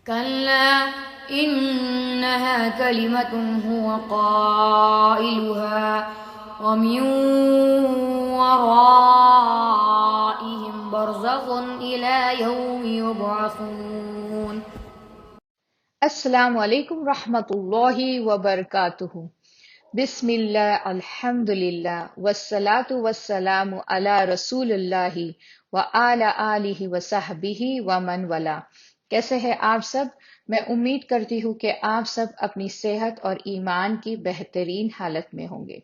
كلا إنها كلمة هو قائلها ومن ورائهم برزخ إلى يوم يبعثون۔ السلام علیکم ورحمۃ اللہ وبرکاتہ۔ بسم اللہ، الحمد للہ، والصلاة والسلام علی رسول اللہ وعلی آلہ وصحبہ ومن والا۔ کیسے ہیں آپ سب؟ میں امید کرتی ہوں کہ آپ سب اپنی صحت اور ایمان کی بہترین حالت میں ہوں گے۔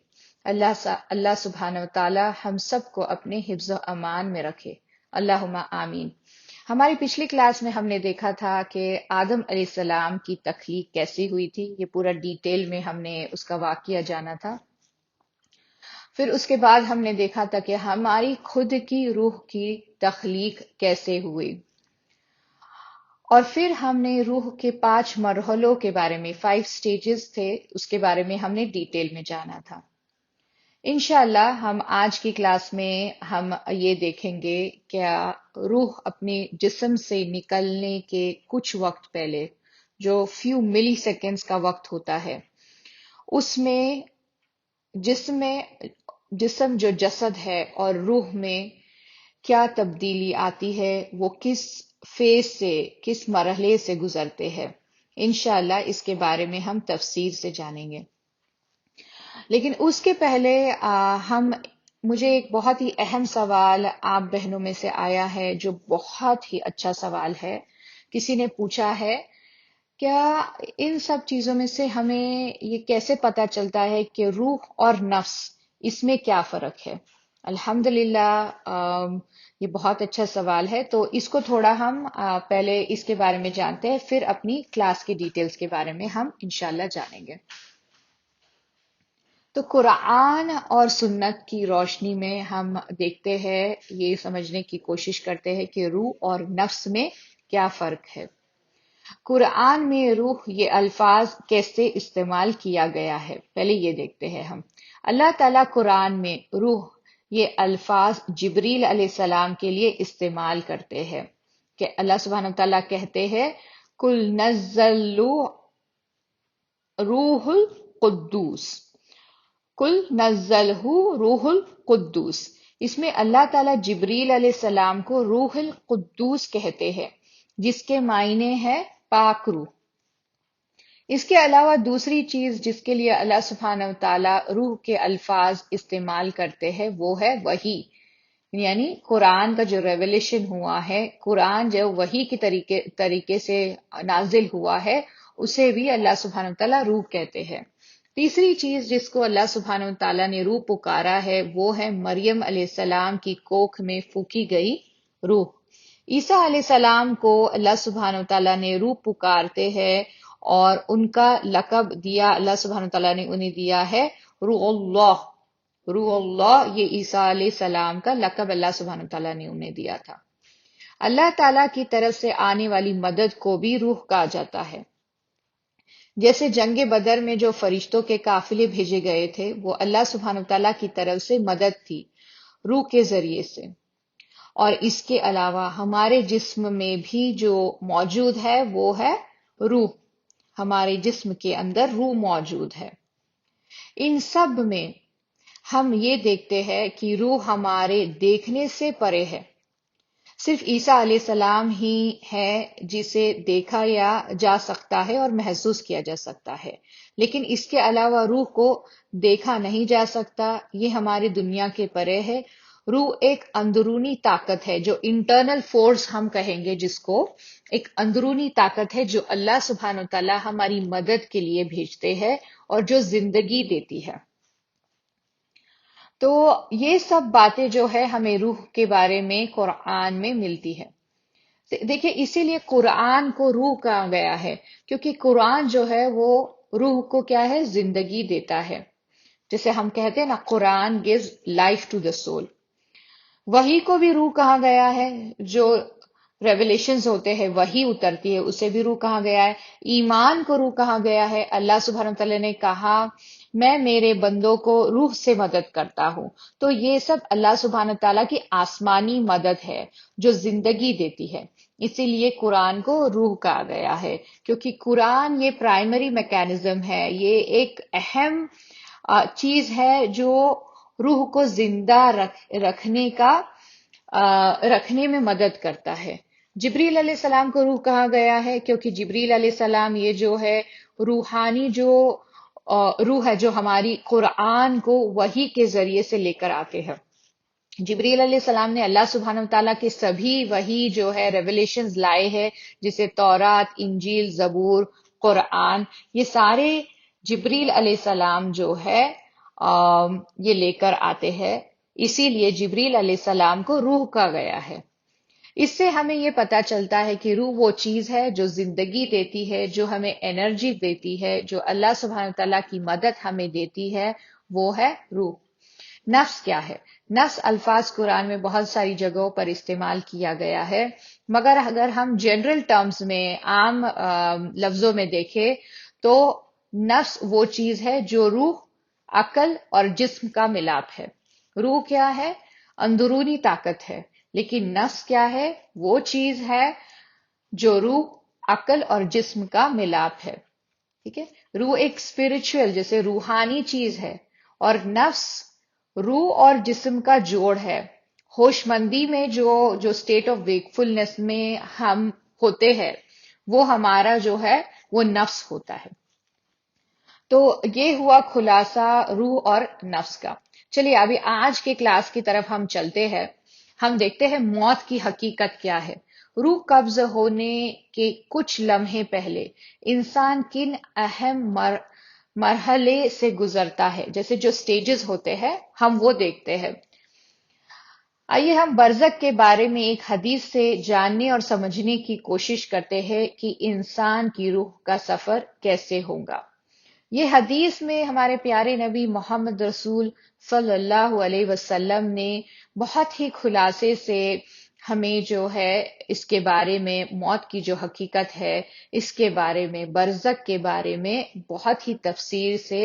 اللہ سبحانہ و تعالی ہم سب کو اپنے حفظ و امان میں رکھے، اللہم آمین۔ ہماری پچھلی کلاس میں ہم نے دیکھا تھا کہ آدم علیہ السلام کی تخلیق کیسی ہوئی تھی، یہ پورا ڈیٹیل میں ہم نے اس کا واقعہ جانا تھا۔ پھر اس کے بعد ہم نے دیکھا تھا کہ ہماری خود کی روح کی تخلیق کیسے ہوئی، اور پھر ہم نے روح کے 5 مرحلوں کے بارے میں 5 سٹیجز تھے، اس کے بارے میں ہم نے ڈیٹیل میں جانا تھا۔ انشاءاللہ ہم آج کی کلاس میں ہم یہ دیکھیں گے کہ روح اپنے جسم سے نکلنے کے کچھ وقت پہلے، جو فیو ملی سیکنڈز کا وقت ہوتا ہے، اس میں جسم جو جسد ہے اور روح میں کیا تبدیلی آتی ہے، وہ کس فیز سے، کس مرحلے سے گزرتے ہیں۔ انشاءاللہ اس کے بارے میں ہم تفصیل سے جانیں گے۔ لیکن اس کے پہلے مجھے ایک بہت ہی اہم سوال آپ بہنوں میں سے آیا ہے، جو بہت ہی اچھا سوال ہے۔ کسی نے پوچھا ہے، کیا ان سب چیزوں میں سے ہمیں یہ کیسے پتا چلتا ہے کہ روح اور نفس، اس میں کیا فرق ہے؟ الحمدللہ یہ بہت اچھا سوال ہے، تو اس کو تھوڑا ہم پہلے اس کے بارے میں جانتے ہیں، پھر اپنی کلاس کی ڈیٹیلز کے بارے میں ہم انشاءاللہ جانیں گے۔ تو قرآن اور سنت کی روشنی میں ہم دیکھتے ہیں، یہ سمجھنے کی کوشش کرتے ہیں کہ روح اور نفس میں کیا فرق ہے۔ قرآن میں روح یہ الفاظ کیسے استعمال کیا گیا ہے، پہلے یہ دیکھتے ہیں ہم۔ اللہ تعالیٰ قرآن میں روح یہ الفاظ جبریل علیہ السلام کے لیے استعمال کرتے ہیں، کہ اللہ سبحانہ وتعالیٰ کہتے ہیں کل نزل روح القدوس، کل نزلہ روح القدوس۔ اس میں اللہ تعالیٰ جبریل علیہ السلام کو روح القدوس کہتے ہیں، جس کے معنی ہے پاک روح۔ اس کے علاوہ دوسری چیز جس کے لیے اللہ سبحانہ وتعالیٰ روح کے الفاظ استعمال کرتے ہیں وہ ہے وحی، یعنی قرآن کا جو ریولیشن ہوا ہے، قرآن جو وحی کی طریقے سے نازل ہوا ہے، اسے بھی اللہ سبحانہ وتعالیٰ روح کہتے ہیں۔ تیسری چیز جس کو اللہ سبحانہ وتعالیٰ نے روح پکارا ہے وہ ہے مریم علیہ السلام کی کوکھ میں پھونکی گئی روح۔ عیسیٰ علیہ السلام کو اللہ سبحانہ وتعالیٰ نے روح پکارتے ہیں، اور ان کا لقب دیا اللہ سبحانہ وتعالیٰ نے انہیں دیا ہے روح اللہ۔ روح اللہ یہ عیسیٰ علیہ السلام کا لقب اللہ سبحانہ وتعالیٰ نے انہیں دیا تھا۔ اللہ تعالیٰ کی طرف سے آنے والی مدد کو بھی روح کہا جاتا ہے۔ جیسے جنگ بدر میں جو فرشتوں کے قافلے بھیجے گئے تھے، وہ اللہ سبحانہ وتعالیٰ کی طرف سے مدد تھی روح کے ذریعے سے۔ اور اس کے علاوہ ہمارے جسم میں بھی جو موجود ہے وہ ہے روح، ہمارے جسم کے اندر روح موجود ہے۔ ان سب میں ہم یہ دیکھتے ہیں کہ روح ہمارے دیکھنے سے پرے ہے۔ صرف عیسیٰ علیہ السلام ہی ہے جسے دیکھا یا جا سکتا ہے اور محسوس کیا جا سکتا ہے، لیکن اس کے علاوہ روح کو دیکھا نہیں جا سکتا، یہ ہماری دنیا کے پرے ہے۔ روح ایک اندرونی طاقت ہے، جو انٹرنل فورس ہم کہیں گے جس کو، ایک اندرونی طاقت ہے جو اللہ سبحانہ وتعالیٰ ہماری مدد کے لیے بھیجتے ہیں اور جو زندگی دیتی ہے۔ تو یہ سب باتیں جو ہے ہمیں روح کے بارے میں قرآن میں ملتی ہے۔ دیکھیں اسی لیے قرآن کو روح کہا گیا ہے، کیونکہ قرآن جو ہے وہ روح کو کیا ہے، زندگی دیتا ہے۔ جیسے ہم کہتے ہیں نا، قرآن gives life to the soul۔ وحی کو بھی روح کہا گیا ہے، جو ریولیشنز ہوتے ہیں وحی اترتی ہے، اسے بھی روح کہا گیا ہے۔ ایمان کو روح کہا گیا ہے، اللہ سبحانہ وتعالیٰ نے کہا میں میرے بندوں کو روح سے مدد کرتا ہوں۔ تو یہ سب اللہ سبحانہ تعالیٰ کی آسمانی مدد ہے جو زندگی دیتی ہے۔ اسی لیے قرآن کو روح کہا گیا ہے، کیونکہ قرآن یہ پرائمری میکینزم ہے، یہ ایک اہم چیز ہے جو روح کو زندہ رکھنے میں مدد کرتا ہے۔ جبریل علیہ السلام کو روح کہا گیا ہے کیونکہ جبریل علیہ السلام یہ جو ہے روحانی روح ہے جو ہماری قرآن کو وحی کے ذریعے سے لے کر آتے ہیں۔ جبریل علیہ السلام نے اللہ سبحانہ وتعالیٰ کے سبھی وحی جو ہے ریولیشنز لائے ہیں، جسے تورات، انجیل، زبور، قرآن، یہ سارے جبریل علیہ السلام جو ہے یہ لے کر آتے ہیں، اسی لیے جبریل علیہ السلام کو روح کہا گیا ہے۔ اس سے ہمیں یہ پتا چلتا ہے کہ روح وہ چیز ہے جو زندگی دیتی ہے، جو ہمیں انرجی دیتی ہے، جو اللہ سبحانہ وتعالیٰ کی مدد ہمیں دیتی ہے، وہ ہے روح۔ نفس کیا ہے؟ نفس الفاظ قرآن میں بہت ساری جگہوں پر استعمال کیا گیا ہے، مگر اگر ہم جنرل ٹرمز میں عام لفظوں میں دیکھیں تو نفس وہ چیز ہے جو روح، عقل اور جسم کا ملاپ ہے۔ روح کیا ہے؟ اندرونی طاقت ہے، لیکن نفس کیا ہے؟ وہ چیز ہے جو روح، عقل اور جسم کا ملاپ ہے۔ ٹھیک ہے، روح ایک اسپرچل جیسے روحانی چیز ہے، اور نفس روح اور جسم کا جوڑ ہے۔ ہوش مندی میں جو اسٹیٹ آف ویکفلنس میں ہم ہوتے ہیں وہ ہمارا جو ہے وہ نفس ہوتا ہے۔ تو یہ ہوا خلاصہ روح اور نفس کا۔ چلیے ابھی آج کے کلاس کی طرف ہم چلتے ہیں، ہم دیکھتے ہیں موت کی حقیقت کیا ہے۔ روح قبض ہونے کے کچھ لمحے پہلے انسان کن اہم مرحلے سے گزرتا ہے، جیسے جو سٹیجز ہوتے ہیں ہم وہ دیکھتے ہیں۔ آئیے ہم برزخ کے بارے میں ایک حدیث سے جاننے اور سمجھنے کی کوشش کرتے ہیں کہ انسان کی روح کا سفر کیسے ہوگا۔ یہ حدیث میں ہمارے پیارے نبی محمد رسول صلی اللہ علیہ وسلم نے بہت ہی خلاصے سے ہمیں جو ہے اس کے بارے میں، موت کی جو حقیقت ہے، اس کے بارے میں، برزخ کے بارے میں بہت ہی تفصیل سے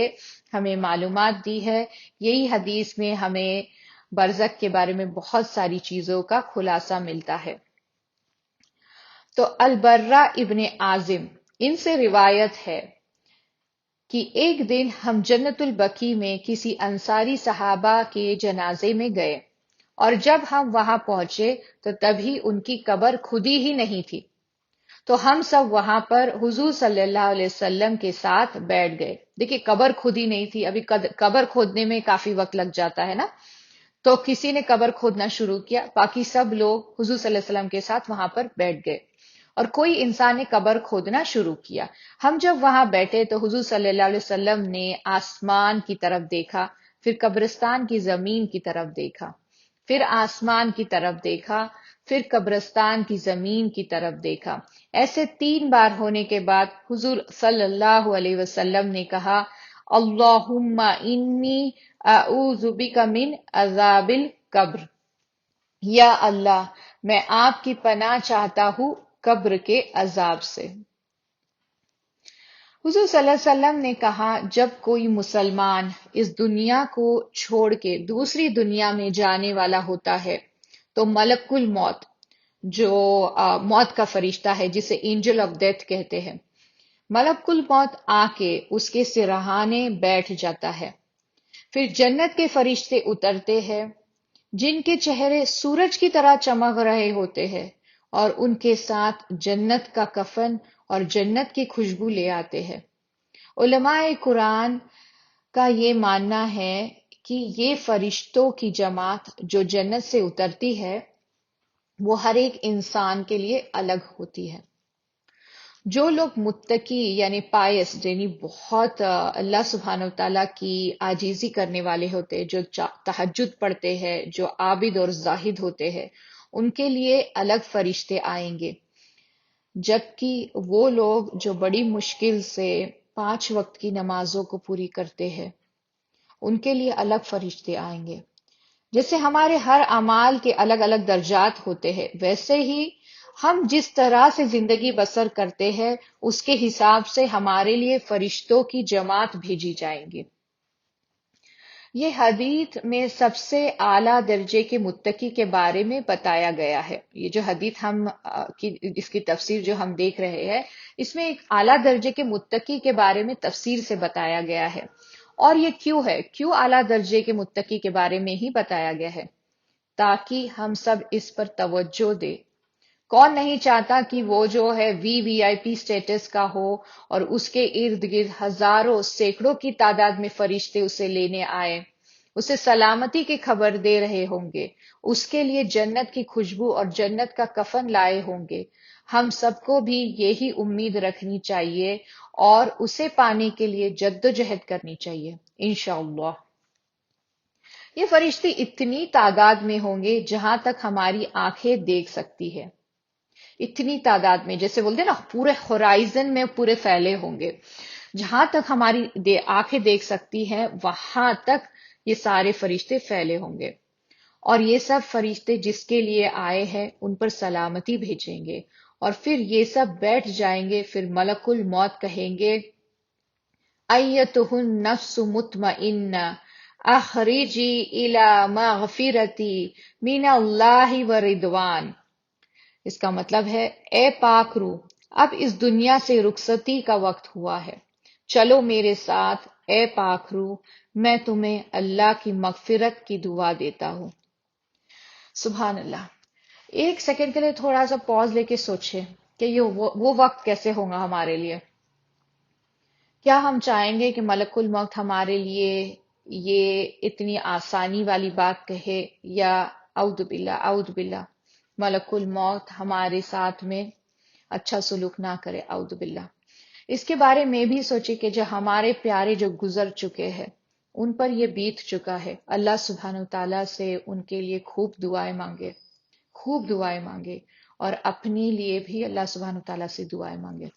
ہمیں معلومات دی ہے۔ یہی حدیث میں ہمیں برزخ کے بارے میں بہت ساری چیزوں کا خلاصہ ملتا ہے۔ تو البرہ ابن عازم ان سے روایت ہے کہ ایک دن ہم جنت البقیع میں کسی انصاری صحابہ کے جنازے میں گئے، اور جب ہم وہاں پہنچے تو تبھی ان کی قبر کھدی ہی نہیں تھی، تو ہم سب وہاں پر حضور صلی اللہ علیہ وسلم کے ساتھ بیٹھ گئے۔ دیکھیے قبر کھدی نہیں تھی، ابھی قبر کھودنے میں کافی وقت لگ جاتا ہے نا، تو کسی نے قبر کھودنا شروع کیا، باقی سب لوگ حضور صلی اللہ علیہ وسلم کے ساتھ وہاں پر بیٹھ گئے، اور کوئی انسان نے قبر کھودنا شروع کیا۔ ہم جب وہاں بیٹھے تو حضور صلی اللہ علیہ وسلم نے آسمان کی طرف دیکھا، پھر قبرستان کی زمین کی طرف دیکھا، پھر آسمان کی طرف دیکھا، پھر قبرستان کی زمین کی طرف دیکھا۔ ایسے 3 بار ہونے کے بعد حضور صلی اللہ علیہ وسلم نے کہا، اللہم انی اعوذ بک من عذاب القبر، یا اللہ میں آپ کی پناہ چاہتا ہوں قبر کے عذاب سے۔ حضور صلی اللہ علیہ وسلم نے کہا، جب کوئی مسلمان اس دنیا کو چھوڑ کے دوسری دنیا میں جانے والا ہوتا ہے تو ملک الموت جو موت کا فرشتہ ہے، جسے اینجل آف ڈیتھ کہتے ہیں، ملک الموت آ کے اس کے سرہانے بیٹھ جاتا ہے۔ پھر جنت کے فرشتے اترتے ہیں جن کے چہرے سورج کی طرح چمک رہے ہوتے ہیں، اور ان کے ساتھ جنت کا کفن اور جنت کی خوشبو لے آتے ہیں۔ علماء قرآن کا یہ ماننا ہے کہ یہ فرشتوں کی جماعت جو جنت سے اترتی ہے وہ ہر ایک انسان کے لیے الگ ہوتی ہے۔ جو لوگ متقی یعنی پائس، یعنی بہت اللہ سبحانہ وتعالیٰ کی عاجزی کرنے والے ہوتے ہیں، جو تہجد پڑھتے ہیں، جو عابد اور زاہد ہوتے ہیں، ان کے لیے الگ فرشتے آئیں گے، جبکہ وہ لوگ جو بڑی مشکل سے 5 وقت کی نمازوں کو پوری کرتے ہیں ان کے لیے الگ فرشتے آئیں گے۔ جیسے ہمارے ہر اعمال کے الگ الگ درجات ہوتے ہیں، ویسے ہی ہم جس طرح سے زندگی بسر کرتے ہیں اس کے حساب سے ہمارے لیے فرشتوں کی جماعت بھیجی جائیں گی۔ یہ حدیث میں سب سے اعلیٰ درجے کے متقی کے بارے میں بتایا گیا ہے. یہ جو حدیث اس کی تفسیر جو ہم دیکھ رہے ہیں، اس میں ایک اعلیٰ درجے کے متقی کے بارے میں تفسیر سے بتایا گیا ہے. اور یہ کیوں ہے؟ کیوں اعلیٰ درجے کے متقی کے بارے میں ہی بتایا گیا ہے؟ تاکہ ہم سب اس پر توجہ دیں. کون نہیں چاہتا کہ وہ جو ہے وی آئی پی سٹیٹس کا ہو اور اس کے ارد گرد ہزاروں سینکڑوں کی تعداد میں فرشتے اسے لینے آئے، اسے سلامتی کی خبر دے رہے ہوں گے، اس کے لیے جنت کی خوشبو اور جنت کا کفن لائے ہوں گے. ہم سب کو بھی یہی امید رکھنی چاہیے اور اسے پانے کے لیے جدوجہد کرنی چاہیے انشاءاللہ. یہ فرشتے اتنی تعداد میں ہوں گے جہاں تک ہماری آنکھیں دیکھ سکتی ہے. اتنی تعداد میں، جیسے بولتے ہیں نا، پورے ہورائزن میں پورے پھیلے ہوں گے. جہاں تک ہماری آنکھیں دیکھ سکتی ہیں وہاں تک یہ سارے فرشتے پھیلے ہوں گے. اور یہ سب فرشتے جس کے لیے آئے ہیں ان پر سلامتی بھیجیں گے. اور پھر یہ سب بیٹھ جائیں گے. پھر ملک الموت کہیں گے ایتہ النفس مطمئنہ اخرجی الی مغفرتی من اللہ ورضوان. اس کا مطلب ہے، اے پاک روح، اب اس دنیا سے رخصتی کا وقت ہوا ہے، چلو میرے ساتھ. اے پاک روح، میں تمہیں اللہ کی مغفرت کی دعا دیتا ہوں. سبحان اللہ. ایک سیکنڈ کے لیے تھوڑا سا پاز لے کے سوچے کہ یہ وہ وقت کیسے ہوگا ہمارے لیے. کیا ہم چاہیں گے کہ ملک الموت ہمارے لیے یہ اتنی آسانی والی بات کہے، یا اعوذ باللہ اعوذ باللہ ملک الموت ہمارے ساتھ میں اچھا سلوک نہ کرے، اعوذ باللہ. اس کے بارے میں بھی سوچے کہ جو ہمارے پیارے جو گزر چکے ہیں ان پر یہ بیت چکا ہے. اللہ سبحانہ وتعالیٰ سے ان کے لیے خوب دعائیں مانگے، خوب دعائیں مانگے، اور اپنے لیے بھی اللہ سبحانہ وتعالیٰ سے دعائیں مانگے.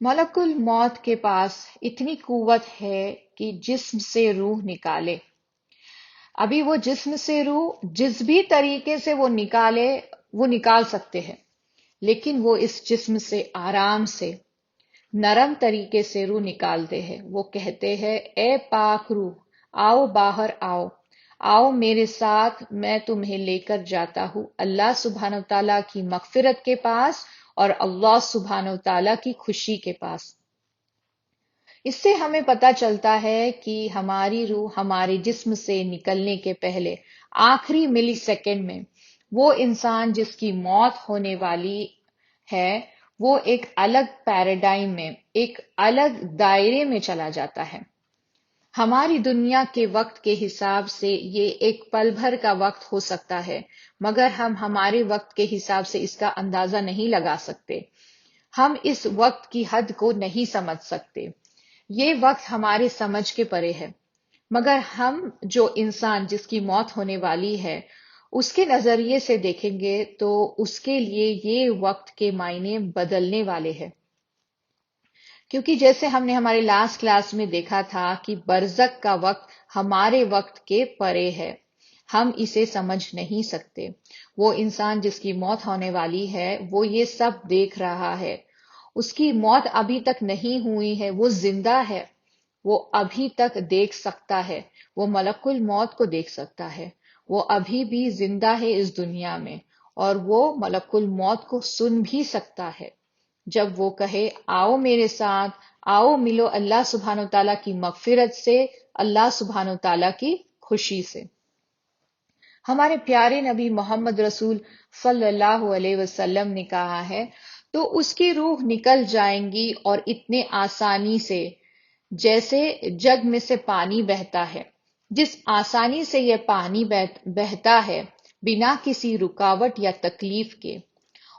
ملک الموت کے پاس اتنی قوت ہے کہ جسم سے روح نکالے. ابھی وہ جسم سے روح جس بھی طریقے سے وہ نکالے وہ نکال سکتے ہیں، لیکن وہ اس جسم سے آرام سے نرم طریقے سے روح نکالتے ہیں. وہ کہتے ہیں، اے پاک روح، آؤ باہر آؤ، آؤ میرے ساتھ، میں تمہیں لے کر جاتا ہوں اللہ سبحانہ وتعالیٰ کی مغفرت کے پاس اور اللہ سبحانہ وتعالیٰ کی خوشی کے پاس. اس سے ہمیں پتہ چلتا ہے کہ ہماری روح ہمارے جسم سے نکلنے کے پہلے آخری ملی سیکنڈ میں وہ انسان جس کی موت ہونے والی ہے وہ ایک الگ پیراڈائم میں، ایک الگ دائرے میں چلا جاتا ہے. ہماری دنیا کے وقت کے حساب سے یہ ایک پل بھر کا وقت ہو سکتا ہے، مگر ہم ہمارے وقت کے حساب سے اس کا اندازہ نہیں لگا سکتے. ہم اس وقت کی حد کو نہیں سمجھ سکتے. یہ وقت ہمارے سمجھ کے پرے ہے. مگر ہم جو انسان جس کی موت ہونے والی ہے اس کے نظریے سے دیکھیں گے تو اس کے لیے یہ وقت کے معنی بدلنے والے ہیں. کیونکہ جیسے ہم نے ہمارے لاسٹ کلاس میں دیکھا تھا کہ برزخ کا وقت ہمارے وقت کے پرے ہے، ہم اسے سمجھ نہیں سکتے. وہ انسان جس کی موت ہونے والی ہے وہ یہ سب دیکھ رہا ہے. اس کی موت ابھی تک نہیں ہوئی ہے، وہ زندہ ہے، وہ ابھی تک دیکھ سکتا ہے، وہ ملک الموت کو دیکھ سکتا ہے. وہ ابھی بھی زندہ ہے اس دنیا میں، اور وہ ملک الموت کو سن بھی سکتا ہے جب وہ کہے، آؤ میرے ساتھ، آؤ ملو اللہ سبحانہ وتعالیٰ کی مغفرت سے، اللہ سبحانہ وتعالیٰ کی خوشی سے. ہمارے پیارے نبی محمد رسول صلی اللہ علیہ وسلم نے کہا ہے، تو اس کی روح نکل جائیں گی اور اتنے آسانی سے جیسے جگ میں سے پانی بہتا ہے. جس آسانی سے یہ پانی بہتا ہے بنا کسی رکاوٹ یا تکلیف کے.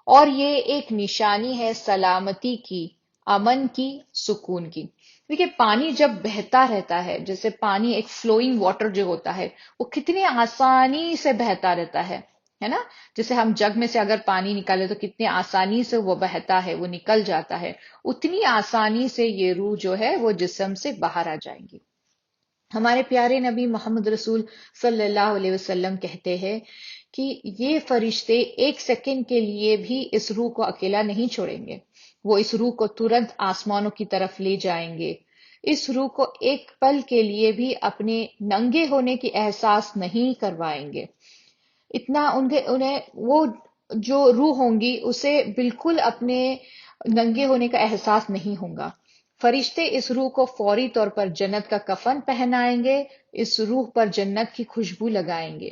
اور یہ ایک نشانی ہے سلامتی کی، امن کی، سکون کی. دیکھیے پانی جب بہتا رہتا ہے، جیسے پانی ایک فلوئنگ واٹر جو ہوتا ہے وہ کتنی آسانی سے بہتا رہتا ہے نا. جیسے ہم جگ میں سے اگر پانی نکالے تو کتنی آسانی سے وہ بہتا ہے، وہ نکل جاتا ہے، اتنی آسانی سے یہ روح جو ہے وہ جسم سے باہر آ جائیں گی. ہمارے پیارے نبی محمد رسول صلی اللہ علیہ وسلم کہتے ہیں کہ یہ فرشتے ایک سیکنڈ کے لیے بھی اس روح کو اکیلا نہیں چھوڑیں گے. وہ اس روح کو ترنت آسمانوں کی طرف لے جائیں گے. اس روح کو ایک پل کے لیے بھی اپنے ننگے ہونے کی احساس نہیں کروائیں گے. اتنا انہیں وہ جو روح ہوں گی اسے بالکل اپنے ننگے ہونے کا احساس نہیں ہوگا. فرشتے اس روح کو فوری طور پر جنت کا کفن پہنائیں گے، اس روح پر جنت کی خوشبو لگائیں گے.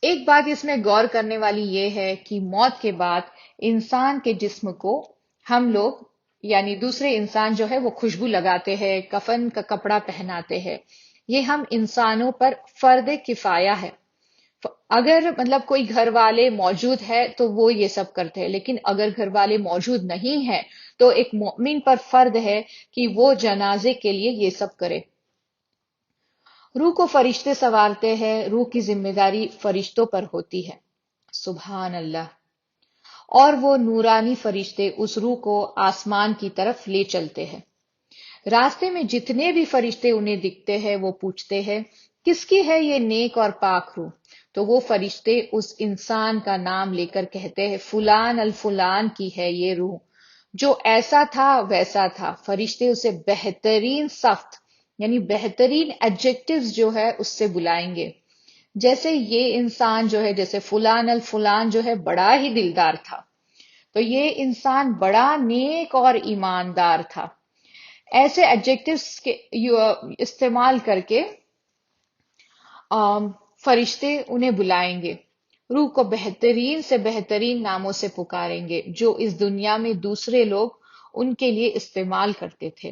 ایک بات اس میں غور کرنے والی یہ ہے کہ موت کے بعد انسان کے جسم کو ہم لوگ یعنی دوسرے انسان جو ہے وہ خوشبو لگاتے ہیں، کفن کا کپڑا پہناتے ہیں. یہ ہم انسانوں پر فرض کفایہ ہے. اگر مطلب کوئی گھر والے موجود ہے تو وہ یہ سب کرتے ہیں، لیکن اگر گھر والے موجود نہیں ہے تو ایک مومن پر فرض ہے کہ وہ جنازے کے لیے یہ سب کرے. روح کو فرشتے سنوارتے ہیں، روح کی ذمہ داری فرشتوں پر ہوتی ہے. سبحان اللہ. اور وہ نورانی فرشتے اس روح کو آسمان کی طرف لے چلتے ہیں. راستے میں جتنے بھی فرشتے انہیں دکھتے ہیں وہ پوچھتے ہیں کس کی ہے یہ نیک اور پاک روح؟ تو وہ فرشتے اس انسان کا نام لے کر کہتے ہیں فلان الفلان کی ہے یہ روح، جو ایسا تھا ویسا تھا. فرشتے اسے بہترین صفت یعنی بہترین ایڈجیکٹیوز جو ہے اس سے بلائیں گے. جیسے یہ انسان جو ہے، جیسے فلان الفلان جو ہے بڑا ہی دلدار تھا، تو یہ انسان بڑا نیک اور ایماندار تھا. ایسے ایڈجیکٹیوز کے استعمال کر کے فرشتے انہیں بلائیں گے. روح کو بہترین سے بہترین ناموں سے پکاریں گے جو اس دنیا میں دوسرے لوگ ان کے لیے استعمال کرتے تھے.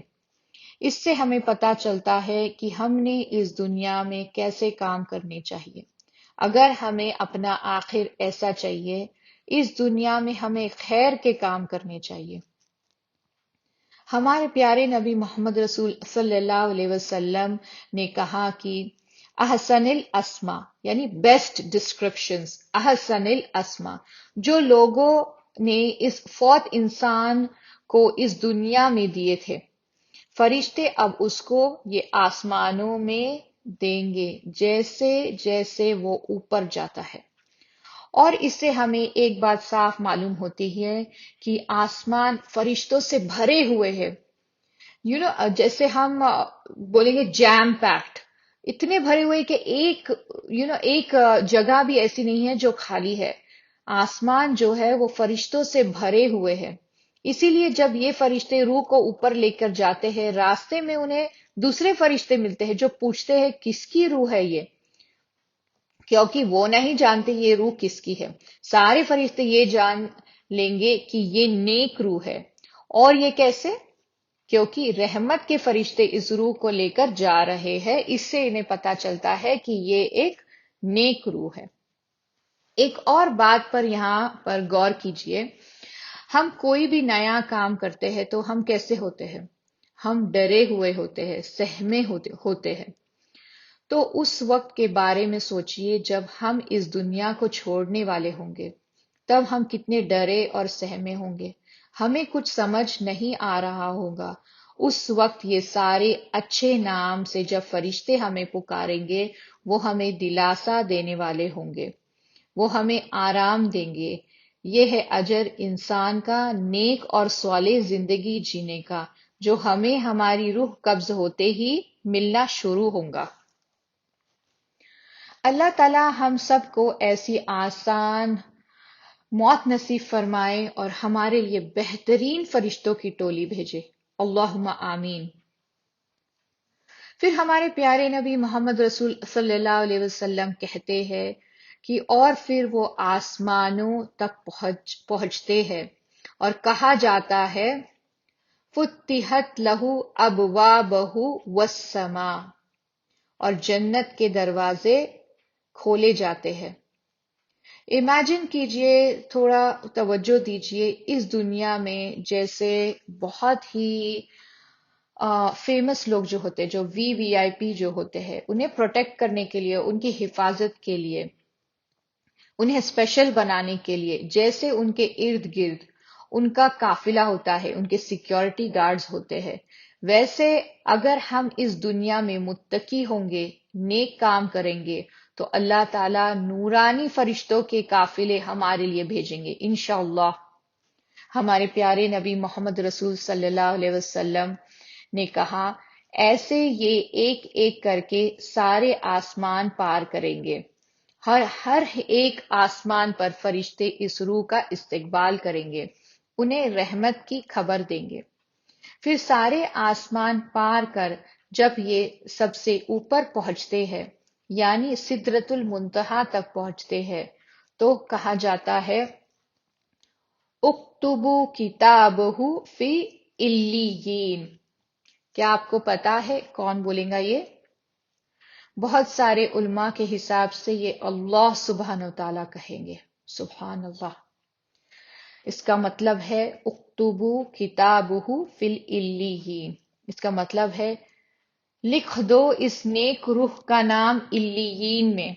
اس سے ہمیں پتا چلتا ہے کہ ہم نے اس دنیا میں کیسے کام کرنے چاہیے. اگر ہمیں اپنا آخر ایسا چاہیے، اس دنیا میں ہمیں خیر کے کام کرنے چاہیے. ہمارے پیارے نبی محمد رسول صلی اللہ علیہ وسلم نے کہا کہ احسن الاسما یعنی بیسٹ ڈسکرپشنز، احسن الاسما، جو لوگوں نے اس فوت انسان کو اس دنیا میں دیے تھے، فرشتے اب اس کو یہ آسمانوں میں دیں گے جیسے جیسے وہ اوپر جاتا ہے. اور اس سے ہمیں ایک بات صاف معلوم ہوتی ہے کہ آسمان فرشتوں سے بھرے ہوئے ہیں. جیسے ہم بولیں گے جیم پیکڈ، اتنے بھرے ہوئے کہ ایک جگہ بھی ایسی نہیں ہے جو خالی ہے. آسمان جو ہے وہ فرشتوں سے بھرے ہوئے ہیں. اسی لیے جب یہ فرشتے روح کو اوپر لے کر جاتے ہیں، راستے میں انہیں دوسرے فرشتے ملتے ہیں جو پوچھتے ہیں کس کی روح ہے یہ، کیونکہ وہ نہیں جانتے یہ روح کس کی ہے. سارے فرشتے یہ جان لیں گے کہ یہ نیک روح ہے. اور یہ کیسے؟ کیونکہ رحمت کے فرشتے اس روح کو لے کر جا رہے ہیں، اس سے انہیں پتا چلتا ہے کہ یہ ایک نیک روح ہے. ایک اور بات پر یہاں پر غور کیجئے. ہم کوئی بھی نیا کام کرتے ہیں تو ہم کیسے ہوتے ہیں؟ ہم ڈرے ہوئے ہوتے ہیں، سہمے ہوتے ہیں. تو اس وقت کے بارے میں سوچئے جب ہم اس دنیا کو چھوڑنے والے ہوں گے، تب ہم کتنے ڈرے اور سہمے ہوں گے. ہمیں کچھ سمجھ نہیں آ رہا ہوگا. اس وقت یہ سارے اچھے نام سے جب فرشتے ہمیں پکاریں گے، وہ ہمیں دلاسا دینے والے ہوں گے، وہ ہمیں آرام دیں گے. یہ ہے اجر انسان کا نیک اور صالح زندگی جینے کا، جو ہمیں ہماری روح قبض ہوتے ہی ملنا شروع ہوگا. اللہ تعالی ہم سب کو ایسی آسان موت نصیب فرمائے اور ہمارے لیے بہترین فرشتوں کی ٹولی بھیجے. اللہم آمین. پھر ہمارے پیارے نبی محمد رسول صلی اللہ علیہ وسلم کہتے ہیں کہ اور پھر وہ آسمانوں تک پہنچتے ہیں اور کہا جاتا ہے فتحت لہو ابوابہ والسماء، اور جنت کے دروازے کھولے جاتے ہیں. امیجن کیجئے، تھوڑا توجہ دیجئے، اس دنیا میں جیسے بہت ہی فیمس لوگ جو ہوتے ہیں، جو وی آئی پی جو ہوتے ہیں، انہیں پروٹیکٹ کرنے کے لیے، ان کی حفاظت کے لیے، انہیں اسپیشل بنانے کے لیے، جیسے ان کے ارد گرد ان کا قافلہ ہوتا ہے، ان کے سیکیورٹی گارڈز ہوتے ہیں، ویسے اگر ہم اس دنیا میں متقی ہوں گے، نیک کام کریں گے، تو اللہ تعالیٰ نورانی فرشتوں کے قافلے ہمارے لیے بھیجیں گے انشاءاللہ. ہمارے پیارے نبی محمد رسول صلی اللہ علیہ وسلم نے کہا ایسے یہ ایک ایک کر کے سارے آسمان پار کریں گے، ہر ایک آسمان پر فرشتے اس روح کا استقبال کریں گے، انہیں رحمت کی خبر دیں گے۔ پھر سارے آسمان پار کر جب یہ سب سے اوپر پہنچتے ہیں یعنی سدرۃ المنتہا تک پہنچتے ہیں تو کہا جاتا ہے اکتبوا کتابہ فی علیین۔ کیا آپ کو پتا ہے کون بولیں گا یہ؟ بہت سارے علماء کے حساب سے یہ اللہ سبحانہ و تعالیٰ کہیں گے، سبحان اللہ۔ اس کا مطلب ہے اکتبوا کتابہ فی العلیین، اس کا مطلب ہے لکھ دو اس نیک روح کا نام علیین میں۔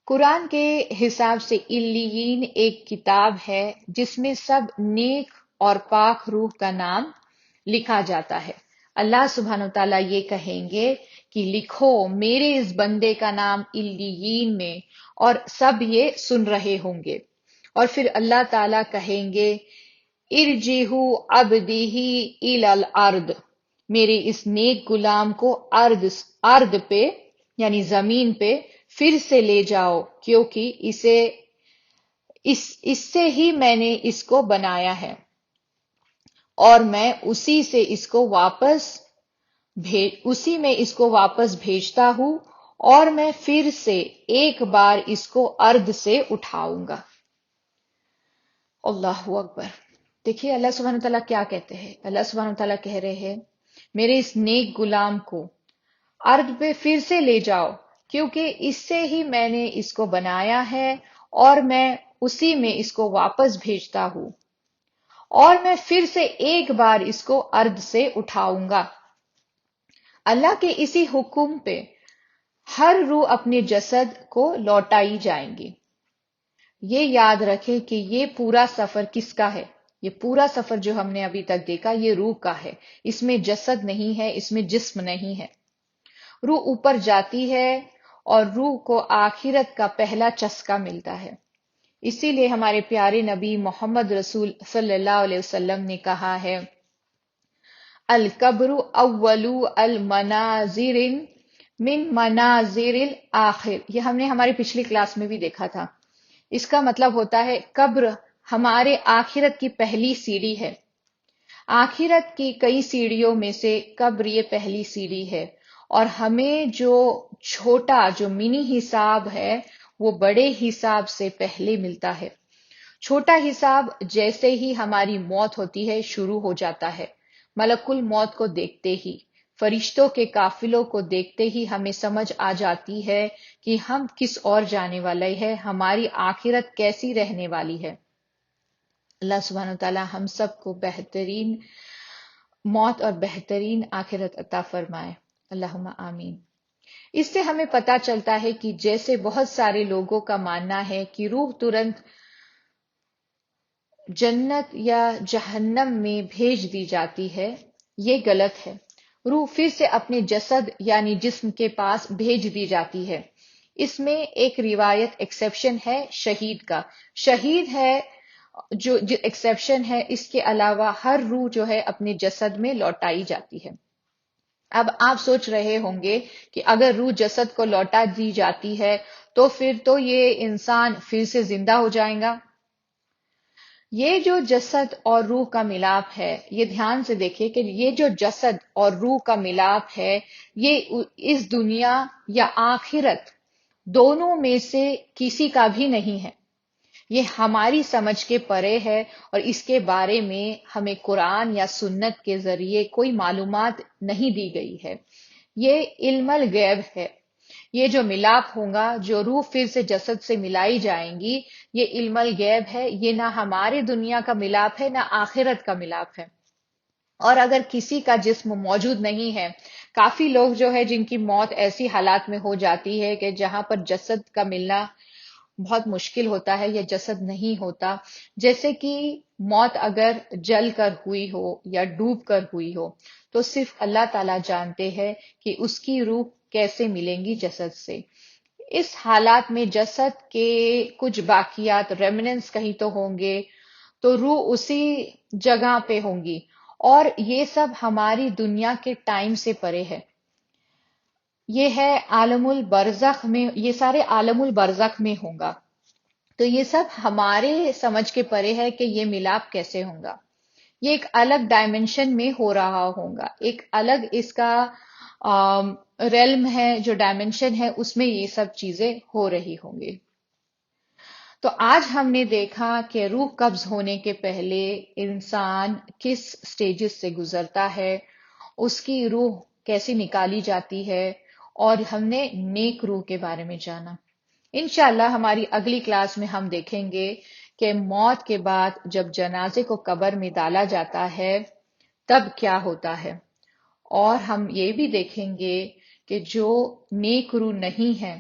قرآن کے حساب سے علیین ایک کتاب ہے جس میں سب نیک اور پاک روح کا نام لکھا جاتا ہے۔ اللہ سبحانہ وتعالیٰ یہ کہیں گے کہ لکھو میرے اس بندے کا نام علیین میں، اور سب یہ سن رہے ہوں گے۔ اور پھر اللہ تعالیٰ کہیں گے ارجعوا عبدی الی الارض، میرے اس نیک غلام کو ارض پہ یعنی زمین پہ پھر سے لے جاؤ، کیونکہ اس سے ہی میں نے اس کو بنایا ہے، اور میں اسی میں اس کو واپس بھیجتا ہوں، اور میں پھر سے ایک بار اس کو ارض سے اٹھاؤں گا۔ اللہ اکبر۔ دیکھیے اللہ سبحانہ تعالیٰ کیا کہتے ہیں، اللہ سبحانہ تعالیٰ کہہ رہے ہیں میرے اس نیک غلام کو ارض پہ پھر سے لے جاؤ، کیونکہ اس سے ہی میں نے اس کو بنایا ہے، اور میں اسی میں اس کو واپس بھیجتا ہوں، اور میں پھر سے ایک بار اس کو ارض سے اٹھاؤں گا۔ اللہ کے اسی حکم پہ ہر روح اپنے جسد کو لوٹائی جائیں گی۔ یہ یاد رکھے کہ یہ پورا سفر کس کا ہے؟ یہ پورا سفر جو ہم نے ابھی تک دیکھا یہ روح کا ہے، اس میں جسد نہیں ہے، اس میں جسم نہیں ہے۔ روح اوپر جاتی ہے اور روح کو آخرت کا پہلا چسکا ملتا ہے۔ اسی لیے ہمارے پیارے نبی محمد رسول صلی اللہ علیہ وسلم نے کہا ہے القبر اول المنازر من مناظر الاخر۔ یہ ہم نے ہماری پچھلی کلاس میں بھی دیکھا تھا۔ اس کا مطلب ہوتا ہے قبر ہمارے آخرت کی پہلی سیڑھی ہے۔ آخرت کی کئی سیڑھیوں میں سے قبر یہ پہلی سیڑھی ہے، اور ہمیں جو چھوٹا جو منی حساب ہے وہ بڑے حساب سے پہلے ملتا ہے۔ چھوٹا حساب جیسے ہی ہماری موت ہوتی ہے شروع ہو جاتا ہے۔ ملک الموت کو دیکھتے ہی، فرشتوں کے قافلوں کو دیکھتے ہی ہمیں سمجھ آ جاتی ہے کہ ہم کس اور جانے والے ہیں، ہماری آخرت کیسی رہنے والی ہے۔ اللہ سبحانہ وتعالی ہم سب کو بہترین موت اور بہترین آخرت عطا فرمائے، اللہم آمین۔ اس سے ہمیں پتا چلتا ہے کہ جیسے بہت سارے لوگوں کا ماننا ہے کہ روح ترنت جنت یا جہنم میں بھیج دی جاتی ہے، یہ غلط ہے۔ روح پھر سے اپنے جسد یعنی جسم کے پاس بھیج دی جاتی ہے۔ اس میں ایک روایت ایکسیپشن ہے شہید کا، شہید ہے جو ایکسیپشن ہے، اس کے علاوہ ہر روح جو ہے اپنے جسد میں لوٹائی جاتی ہے۔ اب آپ سوچ رہے ہوں گے کہ اگر روح جسد کو لوٹا دی جاتی ہے تو پھر تو یہ انسان پھر سے زندہ ہو جائے گا۔ یہ جو جسد اور روح کا ملاپ ہے، یہ دھیان سے دیکھیں کہ یہ جو جسد اور روح کا ملاپ ہے یہ اس دنیا یا آخرت دونوں میں سے کسی کا بھی نہیں ہے، یہ ہماری سمجھ کے پرے ہے، اور اس کے بارے میں ہمیں قرآن یا سنت کے ذریعے کوئی معلومات نہیں دی گئی ہے۔ یہ علم الغیب ہے۔ یہ جو ملاپ ہوگا، جو روح پھر سے جسد سے ملائی جائیں گی، یہ علم الغیب ہے، یہ نہ ہمارے دنیا کا ملاپ ہے نہ آخرت کا ملاپ ہے۔ اور اگر کسی کا جسم موجود نہیں ہے، کافی لوگ جو ہے جن کی موت ایسی حالات میں ہو جاتی ہے کہ جہاں پر جسد کا ملنا بہت مشکل ہوتا ہے یا جسد نہیں ہوتا، جیسے کہ موت اگر جل کر ہوئی ہو یا ڈوب کر ہوئی ہو، تو صرف اللہ تعالیٰ جانتے ہیں کہ اس کی روح کیسے ملیں گی جسد سے۔ اس حالات میں جسد کے کچھ باقیات ریمننس کہیں تو ہوں گے، تو روح اسی جگہ پہ ہوں گی، اور یہ سب ہماری دنیا کے ٹائم سے پرے ہے. یہ ہے عالم البرزخ میں، یہ سارے عالم البرزخ میں ہوں گا. تو یہ سب ہمارے سمجھ کے پرے ہے کہ یہ ملاپ کیسے ہوگا. یہ ایک الگ ڈائمنشن میں ہو رہا ہوگا، ایک الگ اس کا ریلم ہے، جو ڈائمنشن ہے اس میں یہ سب چیزیں ہو رہی ہوں گی. تو آج ہم نے دیکھا کہ روح قبض ہونے کے پہلے انسان کس سٹیجز سے گزرتا ہے، اس کی روح کیسے نکالی جاتی ہے، اور ہم نے نیک روح کے بارے میں جانا. انشاءاللہ ہماری اگلی کلاس میں ہم دیکھیں گے کہ موت کے بعد جب جنازے کو قبر میں ڈالا جاتا ہے تب کیا ہوتا ہے. اور ہم یہ بھی دیکھیں گے کہ جو نیک روح نہیں ہے،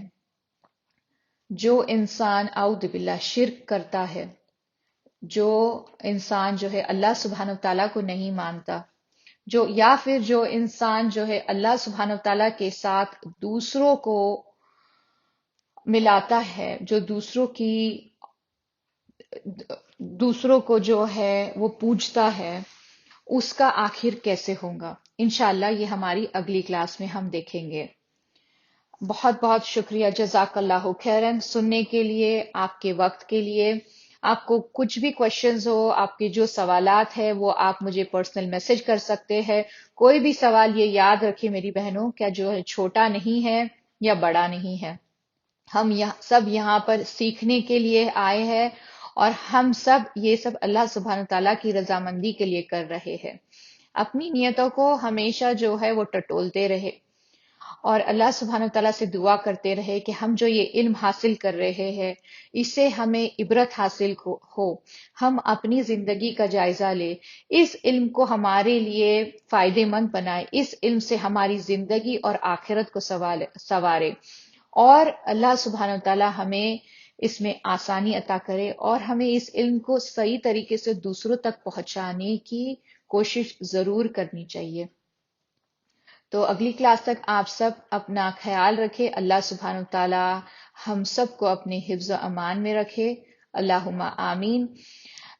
جو انسان اعوذ باللہ شرک کرتا ہے، جو انسان جو ہے اللہ سبحانہ و تعالیٰ کو نہیں مانتا، یا پھر جو انسان جو ہے اللہ سبحانہ و تعالیٰ کے ساتھ دوسروں کو ملاتا ہے، جو دوسروں کو جو ہے وہ پوجتا ہے، اس کا آخر کیسے ہوگا. انشاءاللہ یہ ہماری اگلی کلاس میں ہم دیکھیں گے. بہت بہت شکریہ، جزاک اللہ خیرن سننے کے لیے، آپ کے وقت کے لیے. آپ کو کچھ بھی کوشچنز ہو، آپ کے جو سوالات ہیں وہ آپ مجھے پرسنل میسج کر سکتے ہیں. کوئی بھی سوال یہ یاد رکھیں میری بہنوں، کیا جو ہے چھوٹا نہیں ہے یا بڑا نہیں ہے. ہم سب یہاں پر سیکھنے کے لیے آئے ہیں، اور ہم سب یہ سب اللہ سبحانہ تعالیٰ کی رضامندی کے لیے کر رہے ہیں. اپنی نیتوں کو ہمیشہ جو ہے وہ ٹٹولتے رہے، اور اللہ سبحانہ تعالیٰ سے دعا کرتے رہے کہ ہم جو یہ علم حاصل کر رہے ہیں اس سے ہمیں عبرت حاصل ہو، ہم اپنی زندگی کا جائزہ لے، اس علم کو ہمارے لیے فائدے مند بنائے، اس علم سے ہماری زندگی اور آخرت کو سنوارے، اور اللہ سبحانہ تعالیٰ ہمیں اس میں آسانی عطا کرے، اور ہمیں اس علم کو صحیح طریقے سے دوسروں تک پہنچانے کی کوشش ضرور کرنی چاہیے. تو اگلی کلاس تک آپ سب اپنا خیال رکھے. اللہ سبحانہ تعالیٰ ہم سب کو اپنے حفظ و امان میں رکھے. اللہم آمین.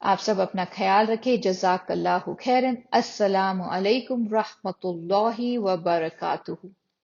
آپ سب اپنا خیال رکھے. جزاک اللہ خیرن. السلام علیکم ورحمۃ اللہ وبرکاتہ.